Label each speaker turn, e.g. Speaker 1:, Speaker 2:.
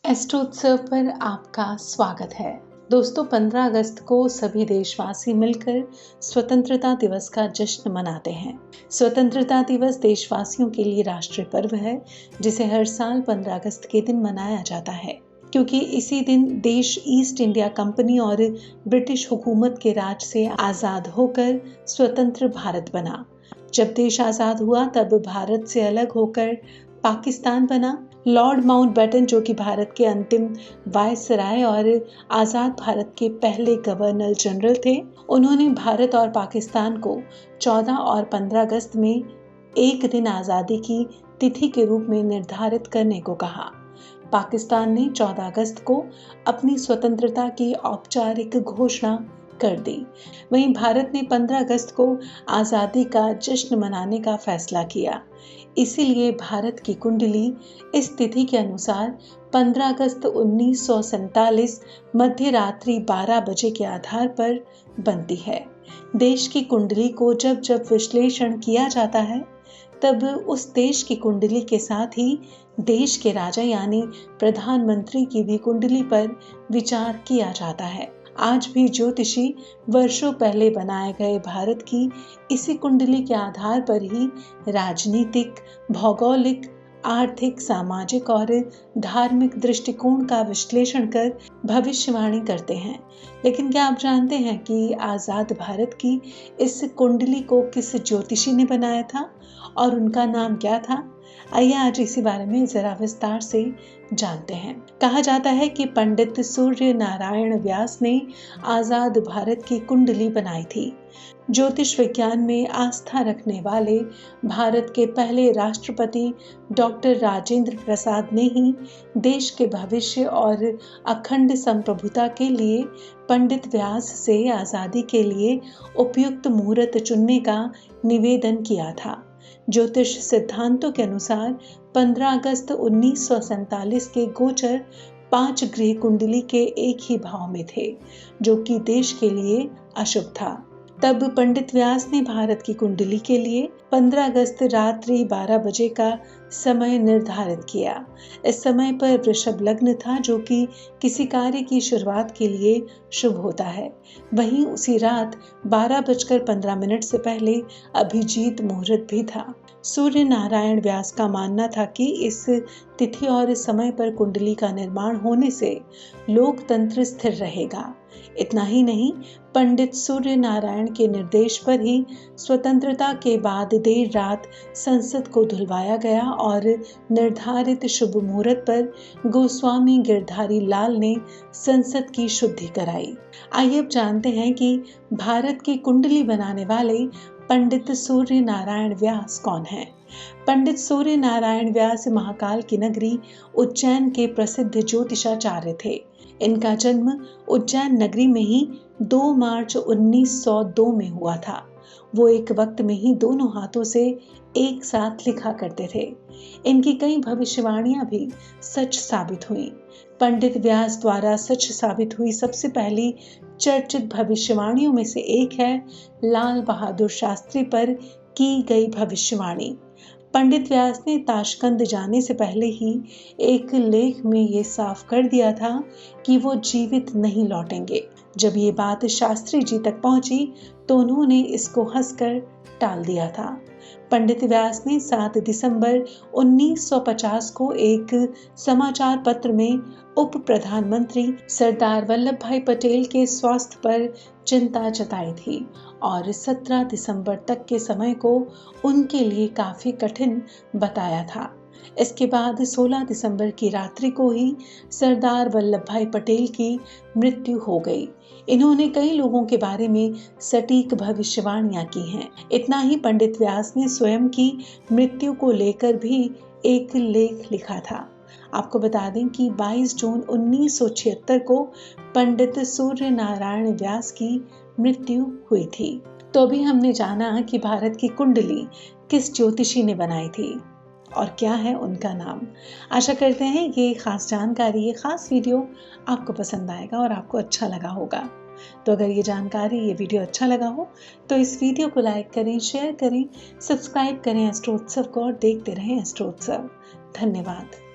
Speaker 1: एस्ट्रोत्सव पर आपका स्वागत है। दोस्तों, 15 अगस्त को सभी देशवासी मिलकर स्वतंत्रता दिवस का जश्न मनाते हैं। स्वतंत्रता दिवस देशवासियों के लिए राष्ट्रीय पर्व है, जिसे हर साल 15 अगस्त के दिन मनाया जाता है, क्योंकि इसी दिन देश ईस्ट इंडिया कंपनी और ब्रिटिश हुकूमत के राज से आज़ाद होकर स्वतंत्र भारत बना। जब देश आज़ाद हुआ तब भारत से अलग होकर पाकिस्तान बना। लॉर्ड माउंटबेटन, जो कि भारत के अंतिम वायसराय और आज़ाद भारत के पहले गवर्नर जनरल थे, उन्होंने भारत और पाकिस्तान को 14 और 15 अगस्त में एक दिन आज़ादी की तिथि के रूप में निर्धारित करने को कहा। पाकिस्तान ने 14 अगस्त को अपनी स्वतंत्रता की औपचारिक घोषणा कर दी। वहीं भारत ने 15 अगस्त को आज़ादी का जश्न मनाने का फैसला किया। इसीलिए भारत की कुंडली इस तिथि के अनुसार 15 अगस्त 1947 मध्य रात्रि 12 बजे के आधार पर बनती है। देश की कुंडली को जब जब विश्लेषण किया जाता है, तब उस देश की कुंडली के साथ ही देश के राजा यानी प्रधानमंत्री की भी कुंडली पर विचार किया जाता है। आज भी ज्योतिषी वर्षों पहले बनाए गए भारत की इसी कुंडली के आधार पर ही राजनीतिक, भौगोलिक, आर्थिक, सामाजिक और धार्मिक दृष्टिकोण का विश्लेषण कर भविष्यवाणी करते हैं। लेकिन क्या आप जानते हैं कि आज़ाद भारत की इस कुंडली को किस ज्योतिषी ने बनाया था और उनका नाम क्या था? आइए आज इसी बारे में जरा विस्तार से जानते हैं। कहा जाता है कि पंडित सूर्य नारायण व्यास ने आज़ाद भारत की कुंडली बनाई थी। ज्योतिष विज्ञान में आस्था रखने वाले भारत के पहले राष्ट्रपति डॉक्टर राजेंद्र प्रसाद ने ही देश के भविष्य और अखंड संप्रभुता के लिए पंडित व्यास से आज़ादी के लिए उपयुक्त मुहूर्त चुनने का निवेदन किया था। ज्योतिष सिद्धांतों के अनुसार 15 अगस्त 1947 के गोचर 5 गृह कुंडली के एक ही भाव में थे, जो कि देश के लिए अशुभ था। तब पंडित व्यास ने भारत की कुंडली के लिए 15 अगस्त रात्रि 12 बजे का समय निर्धारित किया। इस समय पर वृषभ लग्न था, जो कि किसी कार्य की शुरुआत के लिए शुभ होता है। वहीं उसी रात 12:15 से पहले अभिजीत मुहूर्त भी था। सूर्य नारायण व्यास का मानना था कि इस तिथि और इस समय पर कुंडली का निर्माण होने से लोकतंत्र स्थिर रहेगा। इतना ही नहीं, पंडित सूर्य नारायण के निर्देश पर ही स्वतंत्रता के बाद देर रात संसद को धुलवाया गया और निर्धारित शुभ मुहूर्त पर गोस्वामी गिरधारी लाल ने संसद की शुद्धि कराई। आइए अब जानते हैं कि भारत की कुंडली बनाने वाले पंडित सूर्य नारायण व्यास कौन हैं? पंडित सूर्य नारायण व्यास महाकाल की नगरी उज्जैन के प्रसिद्ध ज्योतिषाचार्य थे। इनका जन्म उज्जैन नगरी में ही 2 मार्च 1902 में हुआ था। वो एक वक्त में ही दोनों हाथों से एक साथ लिखा करते थे। इनकी कई भविष्यवाणियां भी सच साबित हुई। पंडित व्यास द्वारा सच साबित हुई सबसे पहली चर्चित भविष्यवाणियों में से एक है लाल बहादुर शास्त्री पर की गई भविष्यवाणी। पंडित व्यास ने ताशकंद जाने से पहले ही एक लेख में ये साफ कर दिया था कि वो जीवित नहीं लौटेंगे। जब ये बात शास्त्री जी तक पहुंची तो उन्होंने इसको हंसकर टाल दिया था। पंडित व्यास ने 7 दिसंबर 1950 को एक समाचार पत्र में उप प्रधानमंत्री सरदार वल्लभ भाई पटेल के स्वास्थ्य पर चिंता जताई थी और 17 दिसंबर तक के समय को उनके लिए काफी कठिन बताया था। इसके बाद 16 दिसंबर की रात्रि को ही सरदार वल्लभ भाई पटेल की मृत्यु हो गई। इन्होंने कई लोगों के बारे में सटीक भविष्यवाणियां की हैं। इतना ही, पंडित व्यास ने स्वयं की मृत्यु को लेकर भी एक लेख लिखा था। आपको बता दें कि 22 जून 1976 को पंडित सूर्य नारायण व्यास की मृत्यु हुई थी। तो अभी हमने जाना कि भारत की कुंडली किस ज्योतिषी ने बनाई थी और क्या है उनका नाम। आशा करते हैं ये खास जानकारी, ये खास वीडियो आपको पसंद आएगा और आपको अच्छा लगा होगा। तो अगर ये जानकारी, ये वीडियो अच्छा लगा हो तो इस वीडियो को लाइक करें, शेयर करें, सब्सक्राइब करें एस्ट्रोत्सव को और देखते रहें एस्ट्रोत्सव। धन्यवाद।